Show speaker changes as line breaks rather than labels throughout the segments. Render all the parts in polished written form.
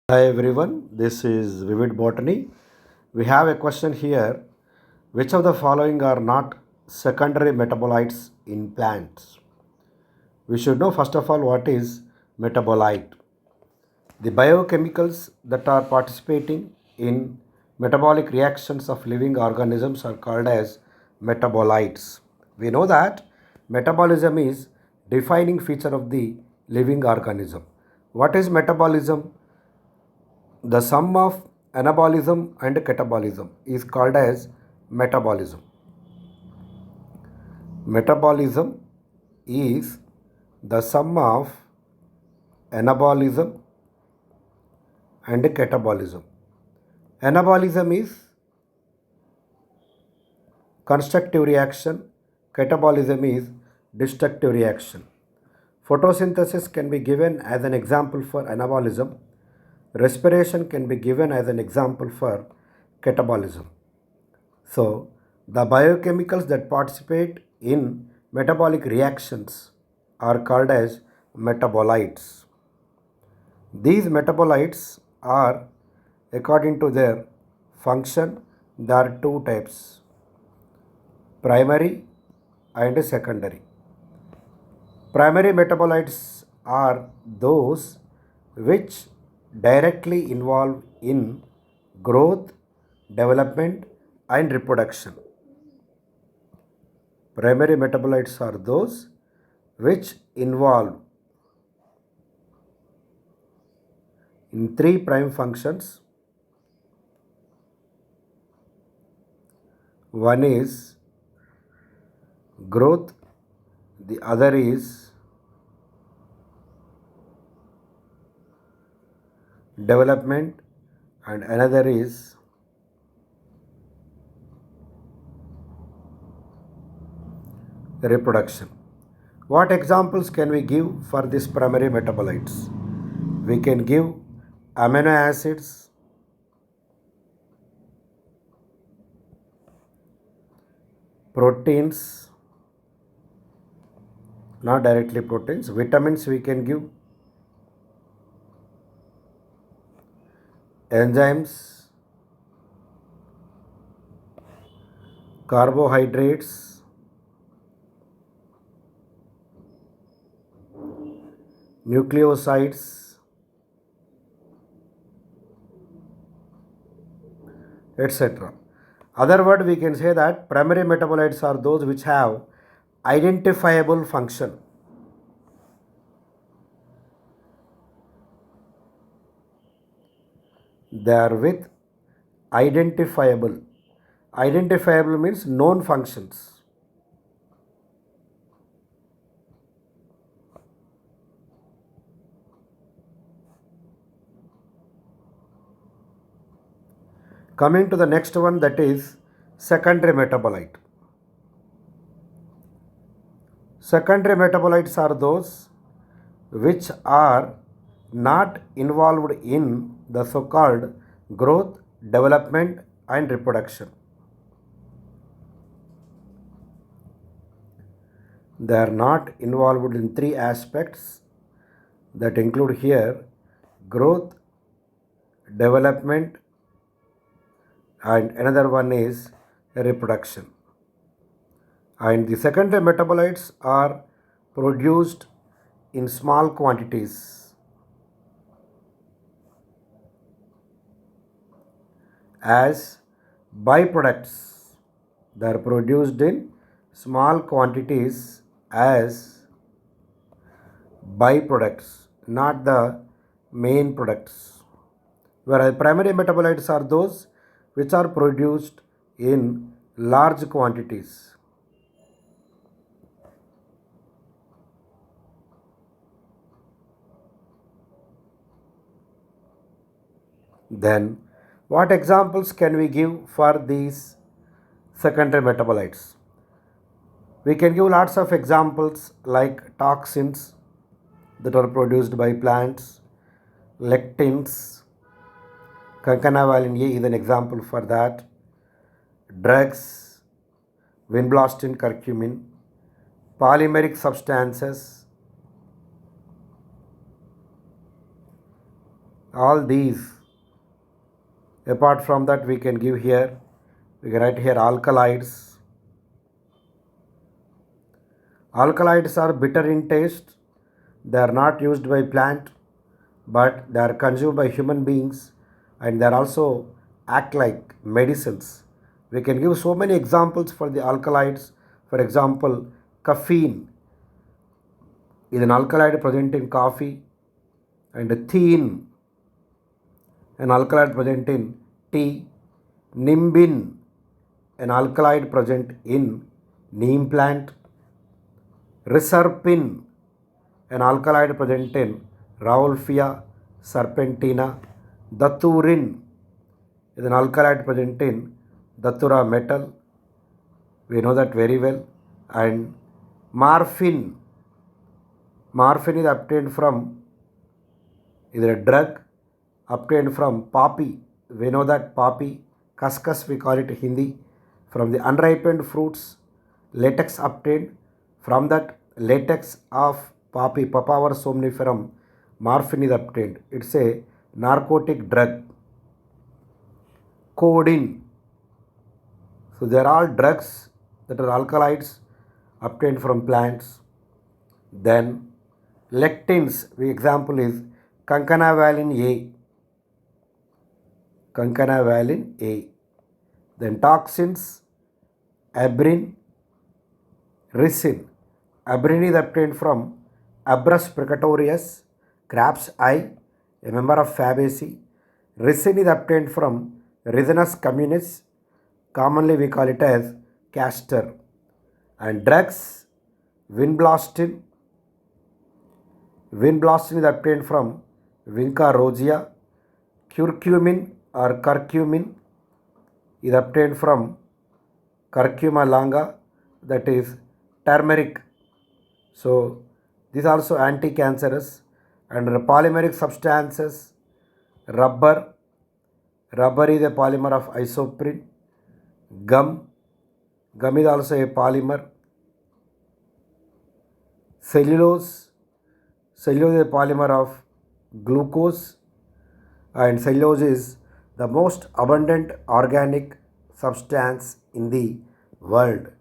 Hi everyone, this is Vivid Botany. We have a question here. Which of the following are not secondary metabolites in plants? We should know first of all what is metabolite. The biochemicals that are participating in metabolic reactions of living organisms are called as metabolites. We know that metabolism is defining feature of the living organism. What is metabolism? The sum of anabolism and catabolism is called as metabolism. Metabolism is the sum of anabolism and catabolism. Anabolism is constructive reaction, catabolism is destructive reaction. Photosynthesis can be given as an example for anabolism. Respiration can be given as an example for catabolism. So, the biochemicals that participate in metabolic reactions are called as metabolites. These metabolites are, according to their function, there are two types: primary and secondary. Primary metabolites are those which directly involve in growth, development, and reproduction. Primary metabolites are those which involve in three prime functions. One is growth, the other is development, and another is reproduction. What examples can we give for these primary metabolites? We can give amino acids, proteins, not directly proteins, vitamins we can give, enzymes, carbohydrates, nucleosides, etc. Other word, we can say that primary metabolites are those which have identifiable function. They are with identifiable. Identifiable means known functions. Coming to the next one, that is secondary metabolite. Secondary metabolites are those which are not involved in the so-called growth, development, and reproduction. They are not involved in three aspects that include here growth, development, and another one is reproduction. And the secondary metabolites are produced in small quantities as byproducts. They are produced in small quantities as byproducts, not the main products. Whereas primary metabolites are those which are produced in large quantities. Then, what examples can we give for these secondary metabolites? We can give lots of examples like toxins that are produced by plants, lectins, concanavalin A is an example for that, drugs, vinblastine curcumin, polymeric substances, all these. Apart from that, we can give here, we can write here alkalides. Alkalides are bitter in taste. They are not used by plant, but they are consumed by human beings, and they are also act like medicines. We can give so many examples for the alkalides. For example, caffeine is an alkaloid present in coffee, and theine, an alkaloid present in tea. Nimbin, an alkaloid present in neem plant. Reserpin, an alkaloid present in Rauwolfia serpentina. Daturin is an alkaloid present in Datura metal. We know that very well. And morphine is obtained from, is a drug obtained from poppy. We know that poppy, kaskas we call it Hindi, from the unripened fruits, latex obtained. From that latex of poppy, Papaver somniferum, morphine is obtained. It's a narcotic drug. Codeine. So they are all drugs that are alkaloids obtained from plants. Then lectins, the example is concanavalin A. Concanavalin A. Then toxins, abrin, ricin. Abrin is obtained from Abrus precatorius, crab's eye, a member of Fabaceae. Ricin is obtained from Ricinus communis, commonly we call it as castor. And drugs, vinblastin. Vinblastin is obtained from Vinca rosea. Curcumin or curcumin is obtained from Curcuma longa, that is turmeric. So these are also anti-cancerous. And polymeric substances, rubber is a polymer of isoprene. Gum is also a polymer. Cellulose is a polymer of glucose, and cellulose is the most abundant organic substance in the world,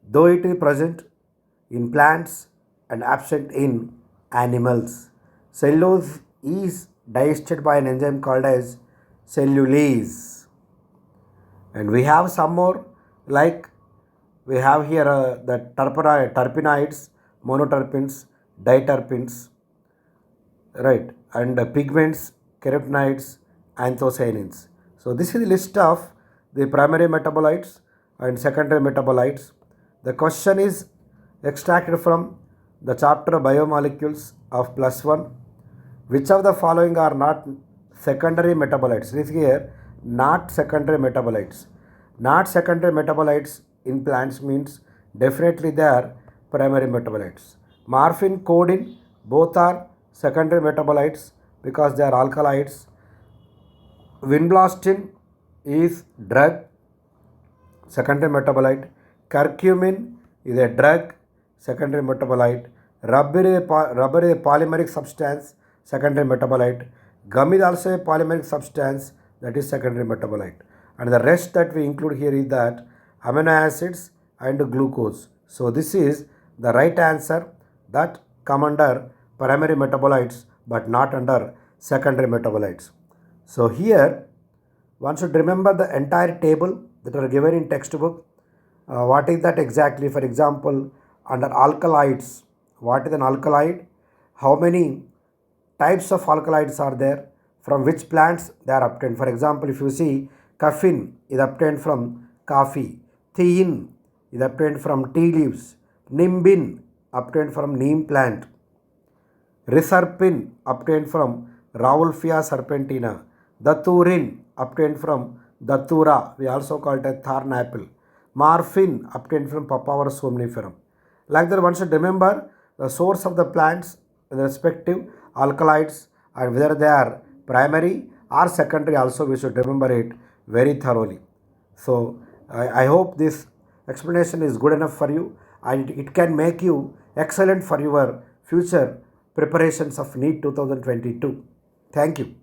though it is present in plants and absent in animals. Cellulose is digested by an enzyme called as cellulase. And we have some more, like we have here the terpenoids, monoterpenes, diterpenes, right, and pigments, carotenoids, anthocyanins. So this is the list of the primary metabolites and secondary metabolites. The question is extracted from the chapter biomolecules of +1. Which of the following are not secondary metabolites? This here, not secondary metabolites. Not secondary metabolites in plants means definitely they are primary metabolites. Morphine, codeine, both are secondary metabolites because they are alkaloids. Vinblastin is drug, secondary metabolite. Curcumin is a drug, secondary metabolite. Rubber is a polymeric substance, secondary metabolite. Gum is also a polymeric substance, that is secondary metabolite. And the rest that we include here is that amino acids and glucose. So this is the right answer, that come under primary metabolites but not under secondary metabolites. So here one should remember the entire table that are given in textbook. What is that exactly? For example, under alkaloids, what is an alkaloid? How many types of alkaloids are there? From which plants they are obtained? For example, if you see, caffeine is obtained from coffee. Theine is obtained from tea leaves. Nimbin obtained from neem plant. Reserpin obtained from Rauwolfia serpentina. Daturin obtained from Datura, we also call it a thorn apple. Morphine obtained from Papaver somniferum. Like that, one should remember the source of the plants, the respective alkaloids, and whether they are primary or secondary also we should remember it very thoroughly. So I hope this explanation is good enough for you, and it can make you excellent for your future preparations of NEET 2022. Thank you.